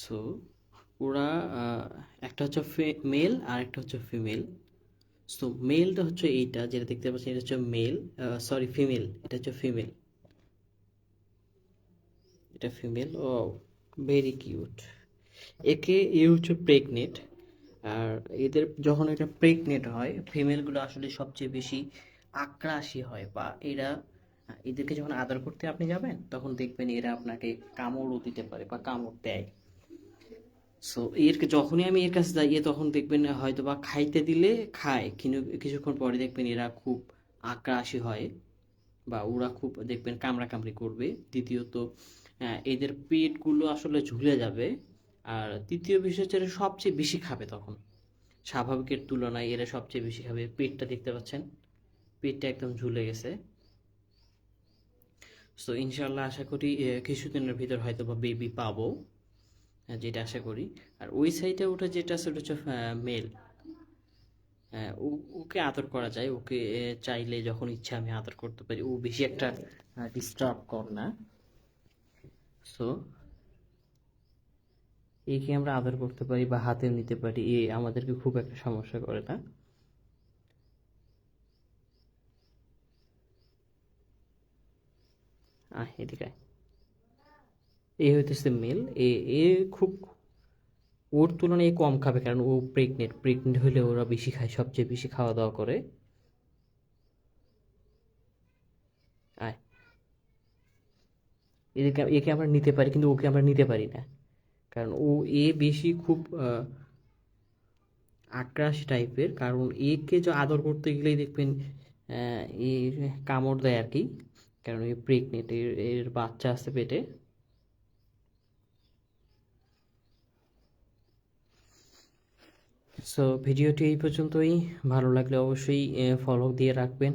So ওরা একটা হচ্ছে মেল আর একটা হচ্ছে ফিমেল। সো মেলটা হচ্ছে এইটা যেটা দেখতে পাচ্ছেন, এটা হচ্ছে মেল, সরি ফিমেল, এটা হচ্ছে ফিমেল, এটা ফিমেল। ও ভেরি কিউট। এ হচ্ছে প্রেগনেন্ট। আর এদের যখন এটা প্রেগনেন্ট হয়, ফিমেলগুলো আসলে সবচেয়ে বেশি আক্রাশী হয়, বা এদেরকে যখন আদর করতে আপনি যাবেন তখন দেখবেন এরা আপনাকে কামড়ও দিতে পারে বা কামড় দেয়। সো যখনই আমি এর কাছে যাই তখন দেখবেন হয়তো বা খাইতে দিলে খায়, কিন্তু কিছুক্ষণ পরে দেখবেন এরা খুব আক্রাশী হয়, বা ওরা খুব দেখবেন কামড়াকামড়ি করবে। দ্বিতীয়ত এদের পেটগুলো আসলে ঝুলে যাবে। আর তৃতীয় বিষয় হচ্ছে এরা সবচেয়ে বেশি খাবে তখন, স্বাভাবিকের তুলনায় এরা সবচেয়ে বেশি খাবে। পেটটা দেখতে পাচ্ছেন, পেটটা একদম ঝুলে গেছে। সো ইনশাল্লাহ আশা করি কিছুদিনের ভিতর হয়তো বা বেবি পাবো, যেটা আশা করি। আর ওই সাইডে ওটা যেটা আছে ওটা হচ্ছে মেল। ওকে আদর করা যায়, ওকে চাইলে যখন ইচ্ছা আমি আদর করতে পারি, ও বেশি একটা ডিস্টার্ব কর না। সো একে আমরা আদর করতে পারি বা হাতেও নিতে পারি, আমাদেরকে খুব একটা সমস্যা করে না। এদিকে আয়। এই হইতেছে মেল। এ এ খুব, ওর তুলনায় কম খাবে কারণ ও প্রেগনেন্ট। প্রেগনেন্ট হলে ওরা বেশি খায়, সবচেয়ে বেশি খাওয়া দাওয়া করে। আয়, একে আমরা নিতে পারি কিন্তু ওকে আমরা নিতে পারি না, কারণ বেশি খুব আক্রাশ টাইপের। কারণ একে যে আদর করতে গেলেই দেখবেন এ কামড় দেয় আর কি, কারণ এ প্রেগনেন্ট, এর বাচ্চা আছে পেটে। সো ভিডিওটি এই পর্যন্তই। ভালো লাগলে অবশ্যই ফলো দিয়ে রাখবেন।